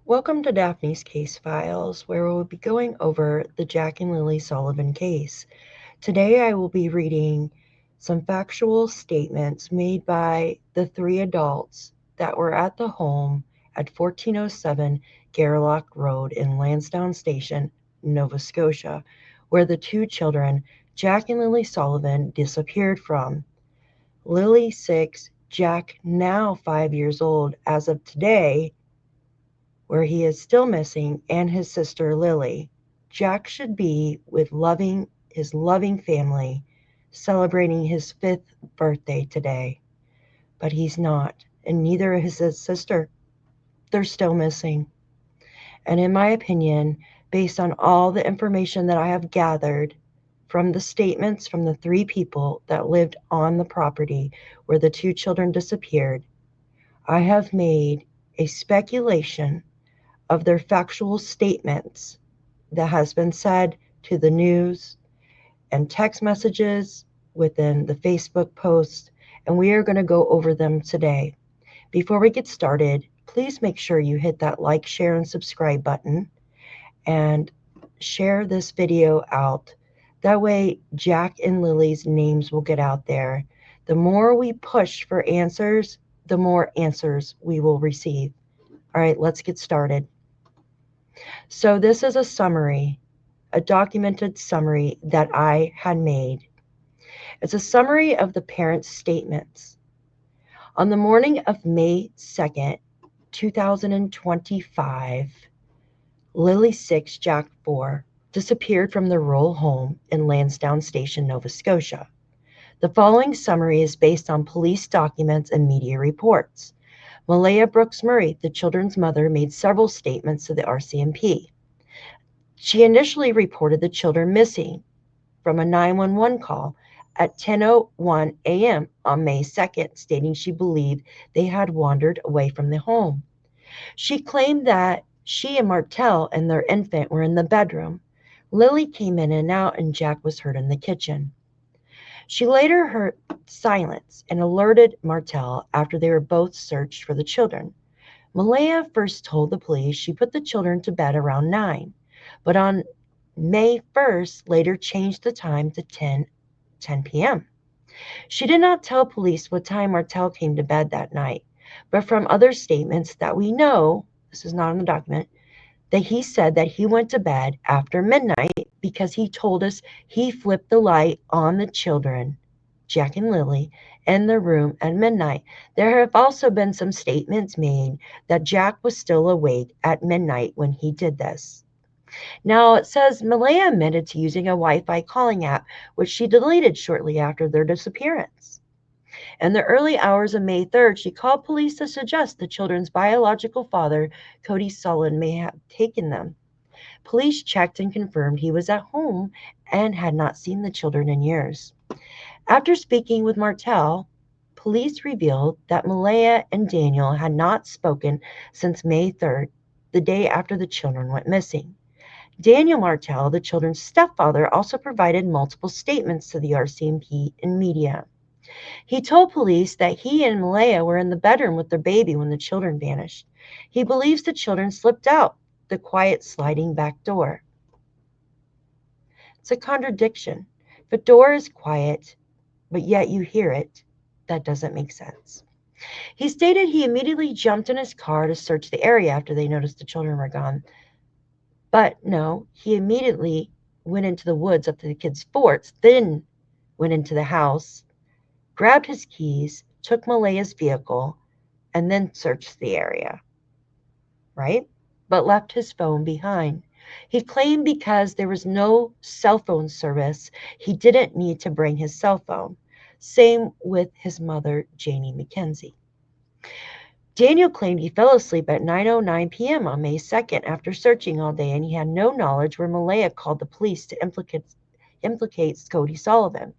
Welcome to Daphne's Case Files, where we'll be going over the Jack and Lilly Sullivan case. Today I will be reading some factual statements made by the three adults that were at the home at 1407 Gairloch Road in Landsdowne Station, Nova Scotia, where the two children, Jack and Lilly Sullivan, disappeared from. Lilly 6, Jack now 5 years old as of today, where he is still missing, and his sister Lilly. Jack should be with his loving family, celebrating his 5th birthday today. But he's not, and neither is his sister. They're still missing. And in my opinion, based on all the information that I have gathered from the statements from the three people that lived on the property where the two children disappeared, I have made a speculation of their factual statements that has been said to the news and text messages within the Facebook posts, and we are going to go over them today. Before we get started, please make sure you hit that like, share, and subscribe button and share this video out. That way, Jack and Lily's names will get out there. The more we push for answers, the more answers we will receive. All right, let's get started. So this is a summary, a documented summary that I had made. It's a summary of the parents' statements. On the morning of May 2nd, 2025, Lilly 6, Jack 4 disappeared from the rural home in Landsdowne Station, Nova Scotia. The following summary is based on police documents and media reports. Malaya Brooks Murray, the children's mother, made several statements to the RCMP. She initially reported the children missing from a 911 call at 10:01 a.m. on May 2nd, stating she believed they had wandered away from the home. She claimed that she and Martel and their infant were in the bedroom. Lilly came in and out, and Jack was heard in the kitchen. She later heard silence and alerted Martel after they were both searched for the children. Malaya first told the police she put the children to bed around 9, but on May 1st later changed the time to 10 p.m. She did not tell police what time Martel came to bed that night, but from other statements that we know, this is not in the document, that he said that he went to bed after midnight because he told us he flipped the light on the children, Jack and Lilly, in the room at midnight. There have also been some statements made that Jack was still awake at midnight when he did this. Now, it says Malaya admitted to using a Wi-Fi calling app, which she deleted shortly after their disappearance. In the early hours of May 3rd, she called police to suggest the children's biological father, Couud Sullivan, may have taken them. Police checked and confirmed he was at home and had not seen the children in years. After speaking with Martel, police revealed that Malaya and Daniel had not spoken since May 3rd, the day after the children went missing. Daniel Martel, the children's stepfather, also provided multiple statements to the RCMP and media. He told police that he and Malaya were in the bedroom with their baby when the children vanished. He believes the children slipped out the quiet sliding back door. It's a contradiction. If a door is quiet, but yet you hear it, that doesn't make sense. He stated he immediately jumped in his car to search the area after they noticed the children were gone. But no, he immediately went into the woods up to the kids' forts, then went into the house, grabbed his keys, took Malaya's vehicle, and then searched the area, right? But left his phone behind. He claimed because there was no cell phone service, he didn't need to bring his cell phone. Same with his mother, Janie McKenzie. Daniel claimed he fell asleep at 9:09 p.m. on May 2nd after searching all day, and he had no knowledge where Malaya called the police to implicate Couud Sullivan.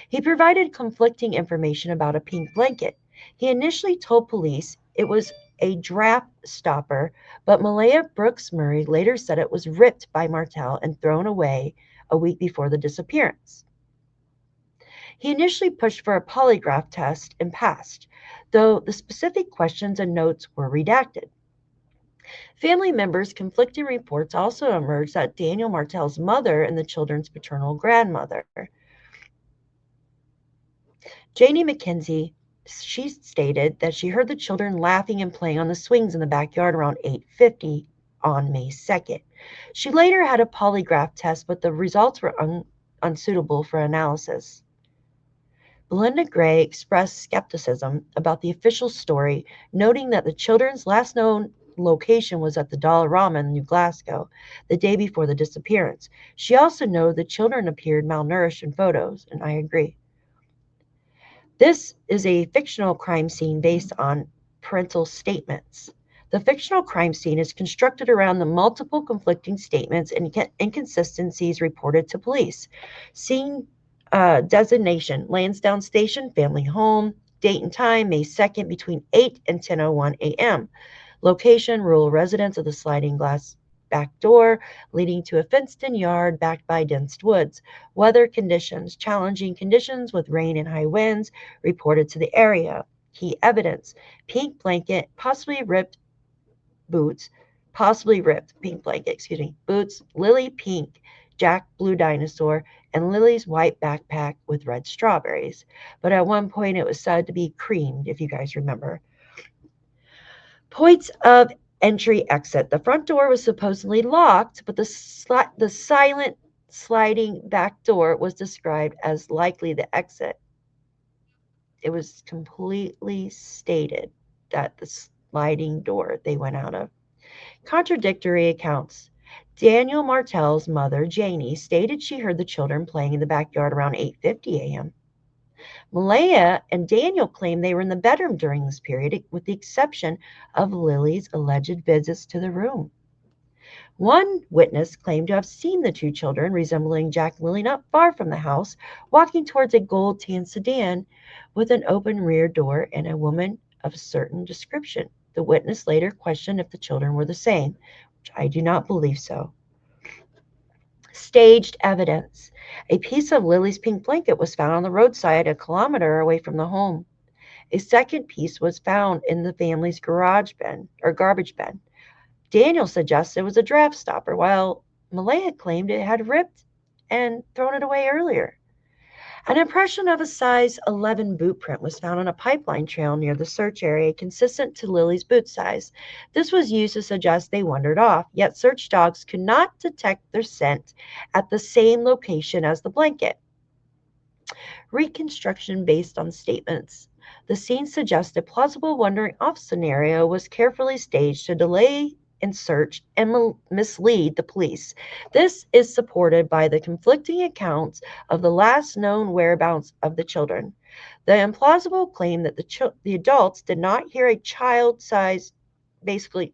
He provided conflicting information about a pink blanket. He initially told police it was a draft stopper, but Malaya Brooks Murray later said it was ripped by Martel and thrown away a week before the disappearance. He initially pushed for a polygraph test and passed, though the specific questions and notes were redacted. Family members' conflicting reports also emerged that Daniel Martel's mother and the children's paternal grandmother. Janie McKenzie, she stated that she heard the children laughing and playing on the swings in the backyard around 8:50 on May 2nd. She later had a polygraph test, but the results were unsuitable for analysis. Belinda Gray expressed skepticism about the official story, noting that the children's last known location was at the Dollarama in New Glasgow the day before the disappearance. She also noted the children appeared malnourished in photos, and I agree. This is a fictional crime scene based on parental statements. The fictional crime scene is constructed around the multiple conflicting statements and inconsistencies reported to police. Scene designation: Landsdowne Station, family home. Date and time: May 2nd between 8 and 10:01 a.m. Location: rural residence of the sliding glass back door leading to a fenced-in yard backed by dense woods. Weather conditions: challenging conditions with rain and high winds reported to the area. Key evidence: pink blanket, possibly ripped pink blanket, boots, Lilly pink, Jack blue dinosaur, and Lily's white backpack with red strawberries. But at one point it was said to be creamed, if you guys remember. Points of entry exit: the front door was supposedly locked, but the silent sliding back door was described as likely the exit. It was completely stated that the sliding door they went out of. Contradictory accounts: Daniel Martel's mother, Janie, stated she heard the children playing in the backyard around 8:50 a.m. Malaya and Daniel claimed they were in the bedroom during this period, with the exception of Lily's alleged visits to the room. One witness claimed to have seen the two children, resembling Jack and Lilly, not far from the house, walking towards a gold tan sedan with an open rear door and a woman of a certain description. The witness later questioned if the children were the same, which I do not believe so. Staged evidence: a piece of Lily's pink blanket was found on the roadside a kilometer away from the home. A second piece was found in the family's garbage bin. Daniel suggested it was a draft stopper, while Malaya claimed it had ripped and thrown it away earlier. An impression of a size 11 boot print was found on a pipeline trail near the search area, consistent to Lily's boot size. This was used to suggest they wandered off, yet search dogs could not detect their scent at the same location as the blanket. Reconstruction based on statements: the scene suggests a plausible wandering off scenario was carefully staged to delay in search and mislead the police. This is supported by the conflicting accounts of the last known whereabouts of the children. The implausible claim that the adults did not hear a child-sized, basically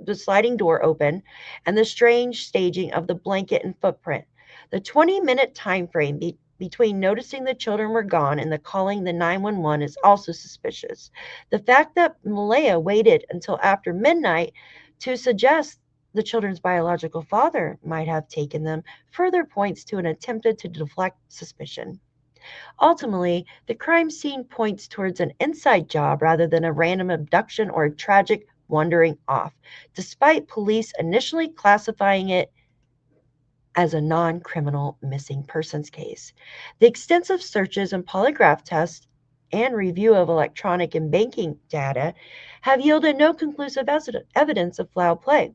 the sliding door open, and the strange staging of the blanket and footprint. The 20-minute time frame between noticing the children were gone and the calling the 911 is also suspicious. The fact that Malaya waited until after midnight to suggest the children's biological father might have taken them further points to an attempt to deflect suspicion. Ultimately, the crime scene points towards an inside job rather than a random abduction or a tragic wandering off, despite police initially classifying it as a non-criminal missing persons case. The extensive searches and polygraph tests and review of electronic and banking data have yielded no conclusive evidence of foul play,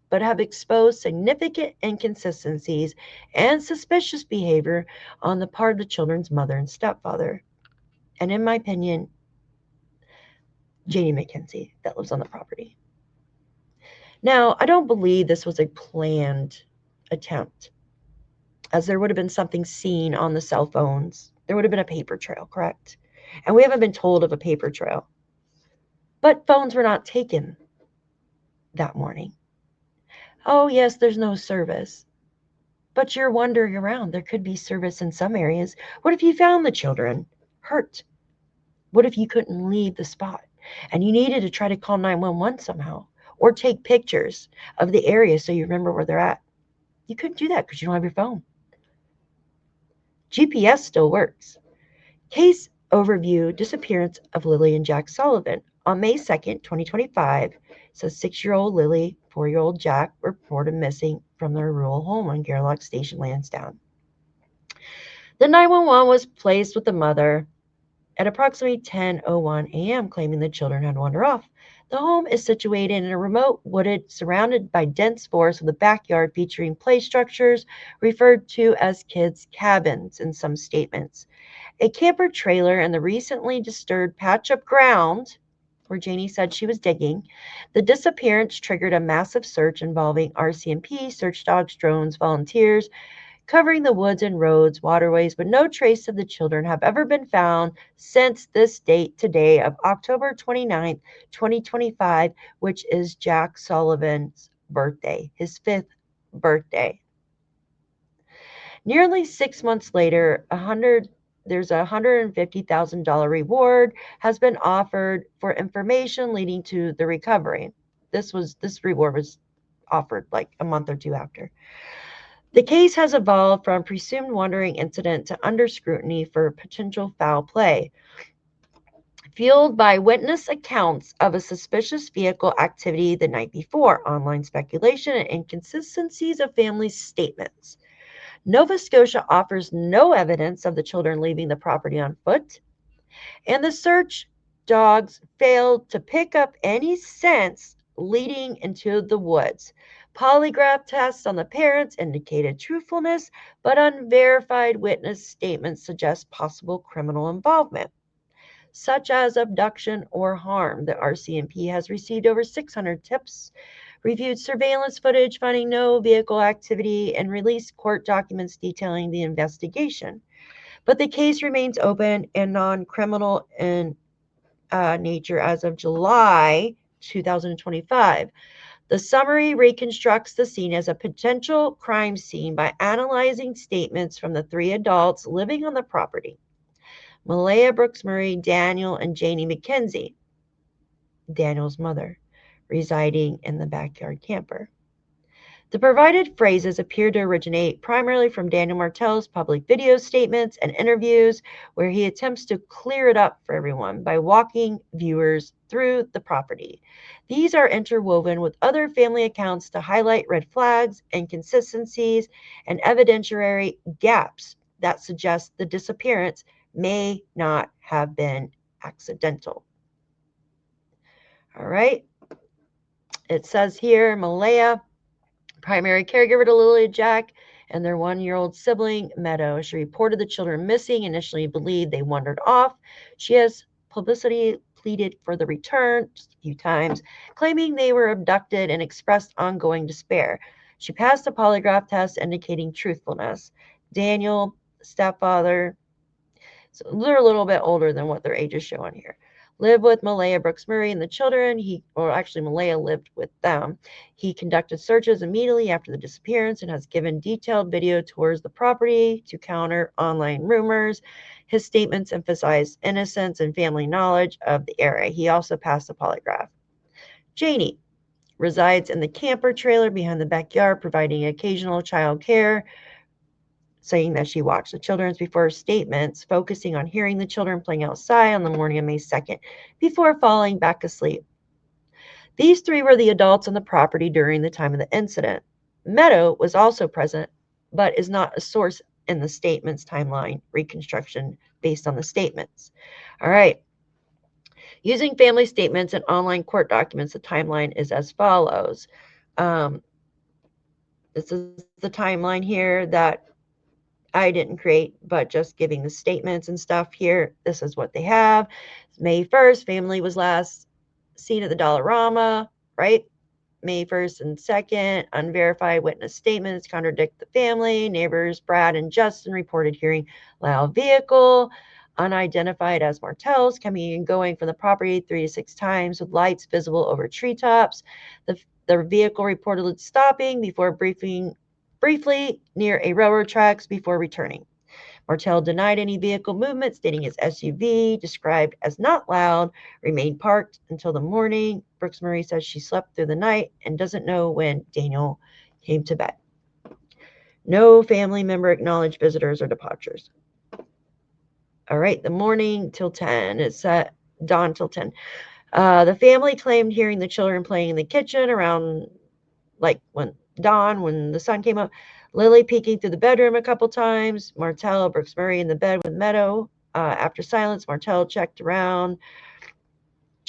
but have exposed significant inconsistencies and suspicious behavior on the part of the children's mother and stepfather. And in my opinion, Janie McKenzie, that lives on the property. Now, I don't believe this was a planned attempt, as there would have been something seen on the cell phones. There would have been a paper trail, correct? And we haven't been told of a paper trail. But phones were not taken that morning. Oh, yes, there's no service. But you're wandering around. There could be service in some areas. What if you found the children hurt? What if you couldn't leave the spot and you needed to try to call 911 somehow or take pictures of the area so you remember where they're at? You couldn't do that because you don't have your phone. GPS still works. Case overview: disappearance of Lilly and Jack Sullivan. On May 2nd, 2025, So 6-year-old Lilly, 4-year-old Jack reported missing from their rural home on Gairloch Station, Landsdowne. The 911 was placed with the mother at approximately 10:01 a.m., claiming the children had wandered off. The home is situated in a remote wooded, surrounded by dense forest with a backyard featuring play structures referred to as kids' cabins in some statements, a camper trailer, and the recently disturbed patch of ground where Janie said she was digging. The disappearance triggered a massive search involving RCMP, search dogs, drones, volunteers, covering the woods and roads, waterways, but no trace of the children have ever been found since this date today of October 29th, 2025, which is Jack Sullivan's birthday, his 5th birthday. Nearly 6 months later, there's a $150,000 reward has been offered for information leading to the recovery. This reward was offered like a month or two after. The case has evolved from presumed wandering incident to under scrutiny for potential foul play, fueled by witness accounts of a suspicious vehicle activity the night before, online speculation, and inconsistencies of family statements. Nova Scotia offers no evidence of the children leaving the property on foot, and the search dogs failed to pick up any scents leading into the woods. Polygraph tests on the parents indicated truthfulness, but unverified witness statements suggest possible criminal involvement, such as abduction or harm. The RCMP has received over 600 tips, reviewed surveillance footage finding no vehicle activity, and released court documents detailing the investigation. But the case remains open and non-criminal in nature as of July 2025. The summary reconstructs the scene as a potential crime scene by analyzing statements from the 3 adults living on the property: Malaya Brooks Murray, Daniel, and Janie McKenzie, Daniel's mother, residing in the backyard camper. The provided phrases appear to originate primarily from Daniel Martel's public video statements and interviews, where he attempts to clear it up for everyone by walking viewers through the property. These are interwoven with other family accounts to highlight red flags, inconsistencies, and evidentiary gaps that suggest the disappearance may not have been accidental. All right. It says here, Malaya, primary caregiver to Lilly and Jack and their 1-year-old sibling, Meadow. She reported the children missing, initially believed they wandered off. She has publicly pleaded for the return just a few times, claiming they were abducted, and expressed ongoing despair. She passed a polygraph test indicating truthfulness. Daniel, stepfather, so they're a little bit older than what their ages show on here, lived with Malaya Brooks Murray and the children. Malaya lived with them. He conducted searches immediately after the disappearance and has given detailed video tours the property to counter online rumors. His statements emphasize innocence and family knowledge of the area. He also passed a polygraph. Janie resides in the camper trailer behind the backyard, providing occasional child care, saying that she watched the children's before statements, focusing on hearing the children playing outside on the morning of May 2nd before falling back asleep. These 3 were the adults on the property during the time of the incident. Meadow was also present, but is not a source in the statements timeline reconstruction based on the statements. All right. Using family statements and online court documents, the timeline is as follows. This is the timeline here that I didn't create, but just giving the statements and stuff here. This is what they have. May 1st, family was last seen at the Dollarama, right? May 1st and 2nd, unverified witness statements contradict the family. Neighbors Brad and Justin reported hearing loud vehicle, unidentified as Martels, coming and going from the property 3 to 6 times with lights visible over treetops. The vehicle reportedly stopping before briefly near a railroad tracks before returning. Martel denied any vehicle movement, stating his SUV, described as not loud, remained parked until the morning. Brooks Murray says she slept through the night and doesn't know when Daniel came to bed. No family member acknowledged visitors or departures. All right, the morning till 10. It's dawn till 10. The family claimed hearing the children playing in the kitchen around when the sun came up. Lilly peeking through the bedroom a couple times. Martell, Brooks Murray in the bed with Meadow. After silence, Martell checked around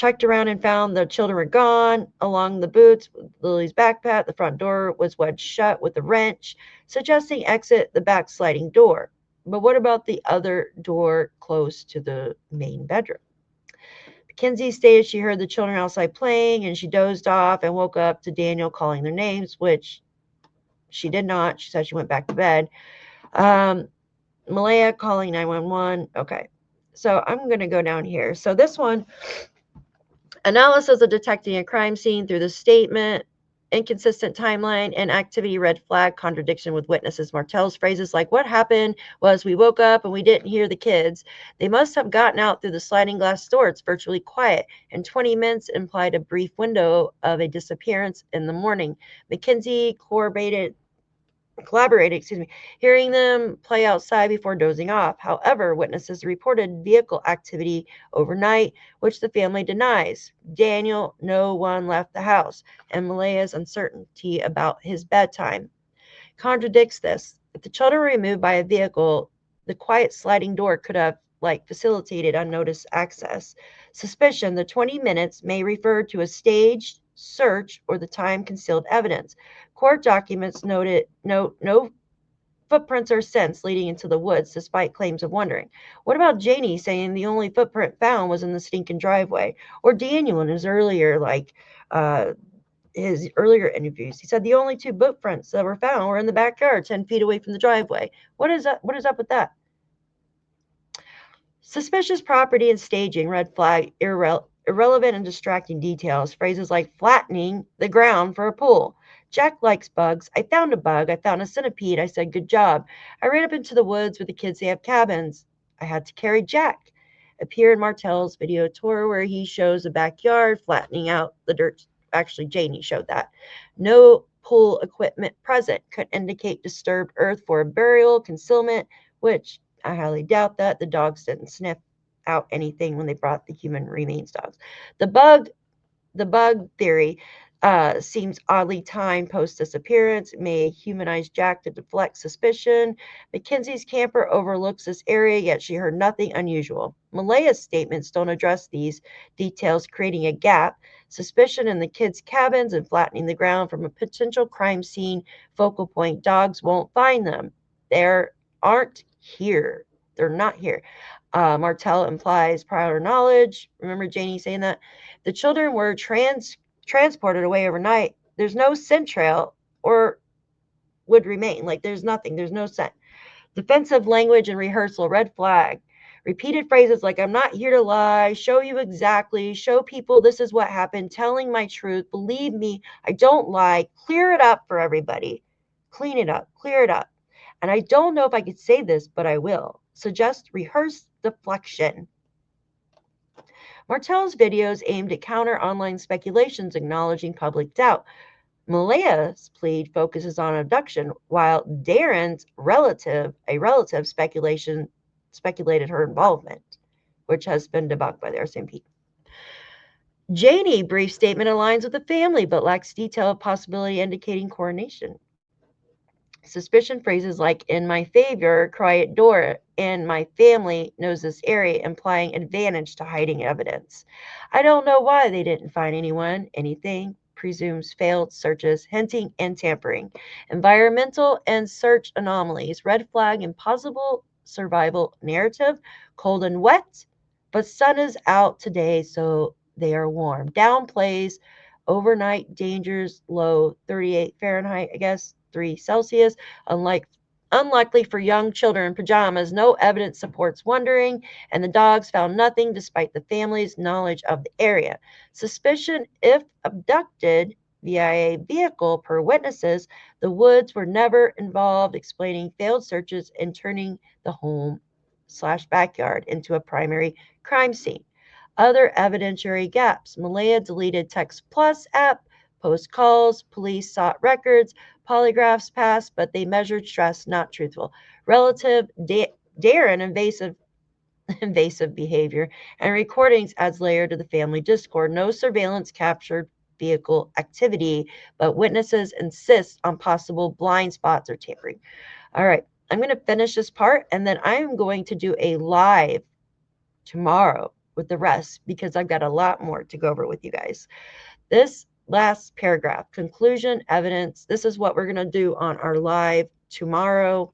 and found the children were gone. Along the boots, Lily's backpack, the front door was wedged shut with a wrench, suggesting exit the back sliding door. But what about the other door close to the main bedroom? Mackenzie stated she heard the children outside playing and she dozed off and woke up to Daniel calling their names, which she did not. She said she went back to bed. Malaya calling 911. Okay. So I'm going to go down here. So this one, analysis of detecting a crime scene through the statement, inconsistent timeline, and activity red flag contradiction with witnesses. Martell's phrases like, what happened was we woke up and we didn't hear the kids. They must have gotten out through the sliding glass door. It's virtually quiet. And 20 minutes implied a brief window of a disappearance in the morning. Mackenzie collaborated, hearing them play outside before dozing off. However, witnesses reported vehicle activity overnight, which the family denies. Daniel, no one left the house, and Malaya's uncertainty about his bedtime contradicts this. If the children were removed by a vehicle, the quiet sliding door could have facilitated unnoticed access. Suspicion, the 20 minutes may refer to a staged search or the time concealed evidence. Court documents note no footprints or scents leading into the woods, despite claims of wandering. What about Janie saying the only footprint found was in the stinking driveway? Or Daniel in his earlier interviews, he said the only two footprints that were found were in the backyard, 10 feet away from the driveway. What is up with that? Suspicious property and staging, red flag, irrelevant and distracting details. Phrases like flattening the ground for a pool. Jack likes bugs. I found a bug. I found a centipede. I said, good job. I ran up into the woods with the kids. They have cabins. I had to carry Jack. Appear in Martell's video tour where he shows the backyard, flattening out the dirt. Actually, Janie showed that. No pool equipment present could indicate disturbed earth for a burial, concealment, which I highly doubt that. The dogs didn't sniff out anything when they brought the human remains dogs. The bug theory seems oddly timed post disappearance. May humanize Jack to deflect suspicion. Mackenzie's camper overlooks this area, yet she heard nothing unusual. Malaya's statements don't address these details, creating a gap. Suspicion in the kids' cabins and flattening the ground from a potential crime scene focal point. Dogs won't find them. They aren't here. They're not here. Martell implies prior knowledge. Remember Janie saying that? The children were transported away overnight. There's no scent trail or would remain. There's nothing. There's no scent. Defensive language and rehearsal, red flag. Repeated phrases like, I'm not here to lie, show you exactly, show people this is what happened, telling my truth, believe me, I don't lie, clear it up for everybody. Clean it up, clear it up. And I don't know if I could say this, but I will. Suggest rehearse deflection. Martell's videos aimed at counter online speculations, acknowledging public doubt. Malaya's plea focuses on abduction, while Darren's relative speculated her involvement, which has been debunked by the RCMP. Janie, brief statement aligns with the family, but lacks detail of possibility indicating coronation. Suspicion phrases like, in my favor, quiet door, and my family knows this area, implying advantage to hiding evidence. I don't know why they didn't find anything, presumes failed searches, hinting and tampering. Environmental and search anomalies, red flag, impossible survival narrative, cold and wet, but sun is out today, so they are warm. Downplays overnight dangers, low 38 Fahrenheit, I guess, 3 Celsius, unlikely for young children in pajamas. No evidence supports wandering, and the dogs found nothing despite the family's knowledge of the area. Suspicion if abducted via a vehicle per witnesses. The woods were never involved, explaining failed searches and turning the home/backyard into a primary crime scene. Other evidentiary gaps. Malaya deleted Text Plus app, post calls, police sought records, polygraphs passed, but they measured stress, not truthful. Relative Darren invasive invasive behavior, and recordings adds layer to the family discord. No surveillance captured vehicle activity, but witnesses insist on possible blind spots or tampering. All right, I'm going to finish this part, and then I'm going to do a live tomorrow with the rest because I've got a lot more to go over with you guys. This last paragraph, conclusion, evidence, this is what we're going to do on our live tomorrow.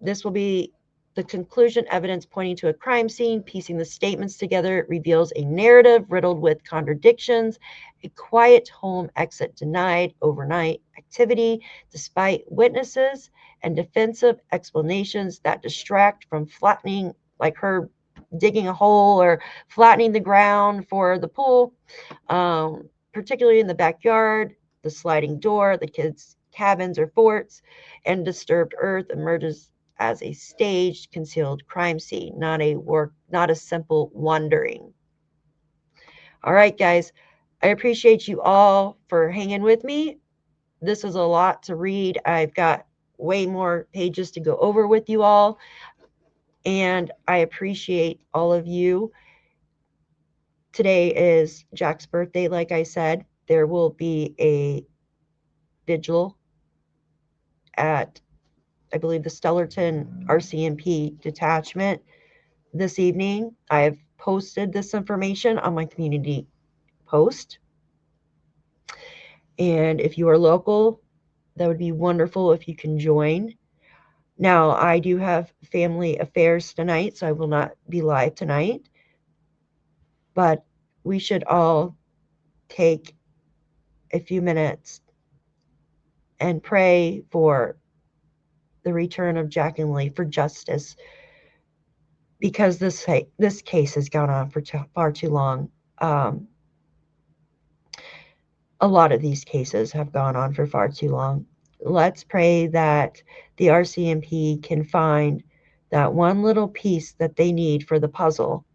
This will be the conclusion, evidence pointing to a crime scene, piecing the statements together, reveals a narrative riddled with contradictions, a quiet home exit denied, overnight activity, despite witnesses, and defensive explanations that distract from flattening, like her digging a hole or flattening the ground for the pool, particularly in the backyard, the sliding door, the kids' cabins or forts, and disturbed earth emerges as a staged concealed crime scene, not a simple wandering. All right, guys, I appreciate you all for hanging with me. This is a lot to read. I've got way more pages to go over with you all, and I appreciate all of you. Today is Jack's birthday, like I said. There will be a vigil at, I believe, the Stellarton RCMP detachment this evening. I have posted this information on my community post. And if you are local, that would be wonderful if you can join. Now, I do have family affairs tonight, so I will not be live tonight. But we should all take a few minutes and pray for the return of Jack and Lilly, for justice, because this case has gone on for far too long. A lot of these cases have gone on for far too long. Let's pray that the RCMP can find that one little piece that they need for the puzzle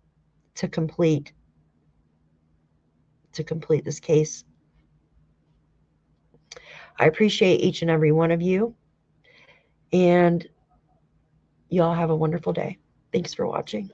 to complete this case. I appreciate each and every one of you, and y'all have a wonderful day. Thanks for watching.